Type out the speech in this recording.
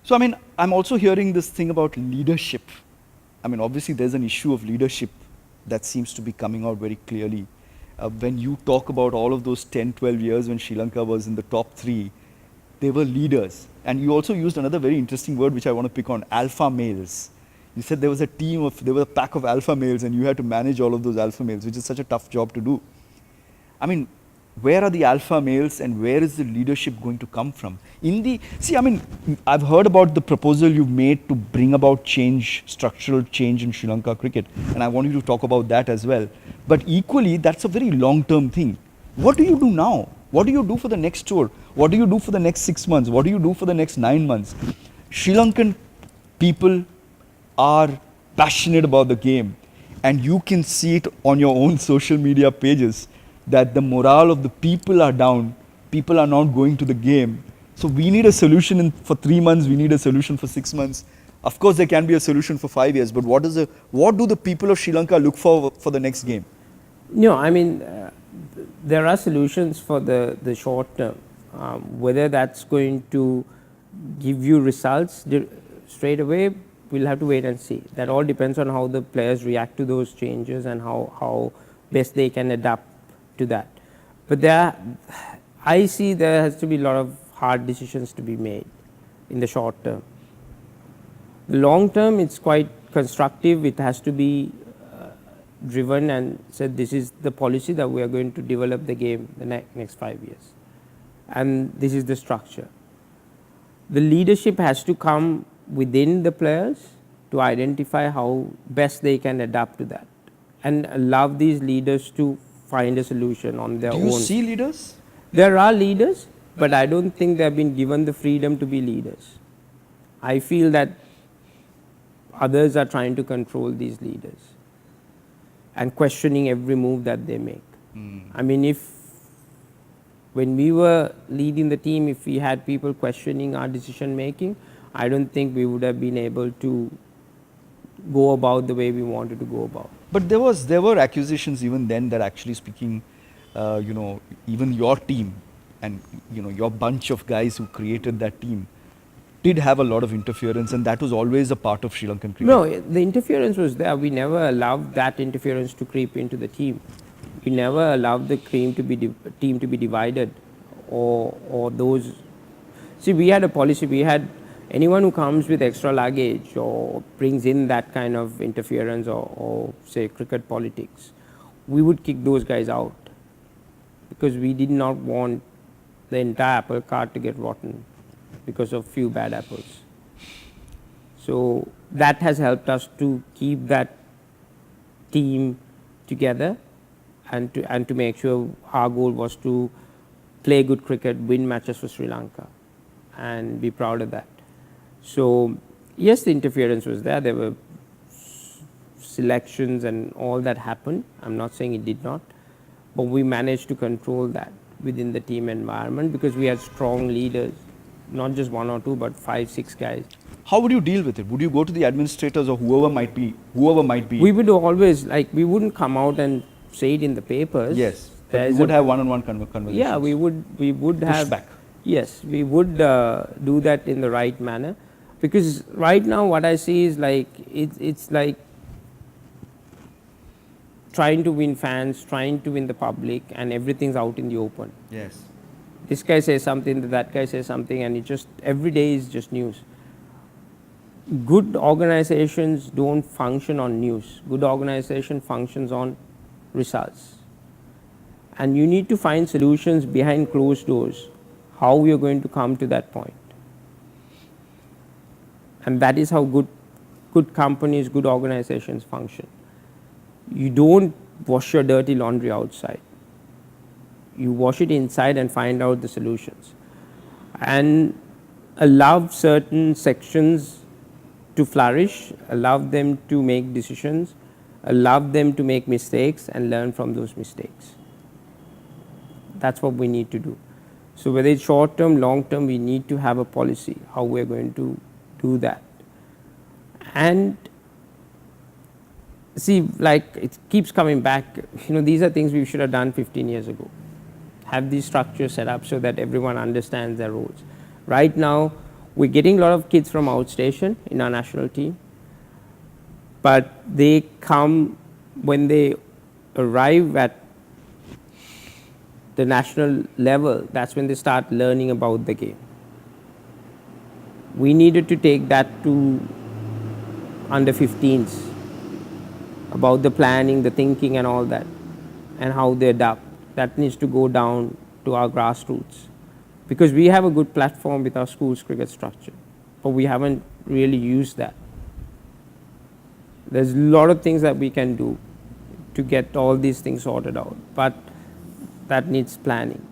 So, I mean, I'm also hearing this thing about leadership. I mean, obviously, there's an issue of leadership that seems to be coming out very clearly. When you talk about all of those 10, 12 years when Sri Lanka was in the top 3, they were leaders. And you also used another very interesting word which I want to pick on, alpha males. You said there was a pack of alpha males and you had to manage all of those alpha males, which is such a tough job to do. I mean, where are the alpha males and where is the leadership going to come from? I've heard about the proposal you've made to bring about change, structural change in Sri Lanka cricket, and I want you to talk about that as well. But equally, that's a very long-term thing. What do you do now? What do you do for the next tour? What do you do for the next 6 months? What do you do for the next 9 months? Sri Lankan people are passionate about the game, and you can see it on your own social media pages that the morale of the people are down, people are not going to the game. So we need a solution for 3 months, we need a solution for 6 months. Of course there can be a solution for 5 years, but what do the people of Sri Lanka look for the next game? No, I mean, there are solutions for the short term. Whether that's going to give you results straight away, we'll have to wait and see. That all depends on how the players react to those changes and how best they can adapt to that. But I see there has to be a lot of hard decisions to be made in the short term. The long term, it's quite constructive. It has to be driven and said this is the policy that we are going to develop the game the next 5 years, and this is the structure. The leadership has to come within the players to identify how best they can adapt to that and allow these leaders to find a solution on their own. Do you see leaders? There are leaders, but I don't think they have been given the freedom to be leaders. I feel that others are trying to control these leaders and questioning every move that they make. I mean, when we were leading the team, if we had people questioning our decision making, I don't think we would have been able to go about the way we wanted to go about. But there were accusations even then that actually speaking, even your team and your bunch of guys who created that team did have a lot of interference, and that was always a part of Sri Lankan cricket. No, the interference was there. We never allowed that interference to creep into the team. We never allowed the team to be divided, or those. See, we had a policy. We had anyone who comes with extra luggage or brings in that kind of interference or say cricket politics, we would kick those guys out, because we did not want the entire apple cart to get rotten because of few bad apples. So that has helped us to keep that team together and to make sure our goal was to play good cricket, win matches for Sri Lanka and be proud of that. So yes, the interference was there. There were selections and all that happened. I'm not saying it did not, but we managed to control that within the team environment because we had strong leaders, not just 1 or 2, but 5, 6 guys. How would you deal with it? Would you go to the administrators or whoever might be? We would always, we wouldn't come out and say it in the papers. Yes, but we would have one-on-one conversations. Yeah, we would have. Pushback. Yes, we would do that in the right manner, because right now what I see is it's like trying to win fans, trying to win the public, and everything's out in the open. Yes. This guy says something, that guy says something, and it just every day is just news. Good organizations don't function on news. Good organization functions on results. And you need to find solutions behind closed doors, how we are going to come to that point. And that is how good companies, good organizations function. You don't wash your dirty laundry outside. You wash it inside and find out the solutions. And allow certain sections to flourish, allow them to make decisions, allow them to make mistakes and learn from those mistakes. That's what we need to do. So whether it's short term, long term, we need to have a policy, how we're going to do that. And see, it keeps coming back, these are things we should have done 15 years ago. Have these structures set up so that everyone understands their roles. Right now, We're getting a lot of kids from outstation in our national team, but they come when they arrive at the national level, that's when they start learning about the game. We needed to take that to under 15s, about the planning, the thinking and all that, and how they adapt. That needs to go down to our grassroots, because we have a good platform with our school's cricket structure, but we haven't really used that. There's a lot of things that we can do to get all these things sorted out, but that needs planning.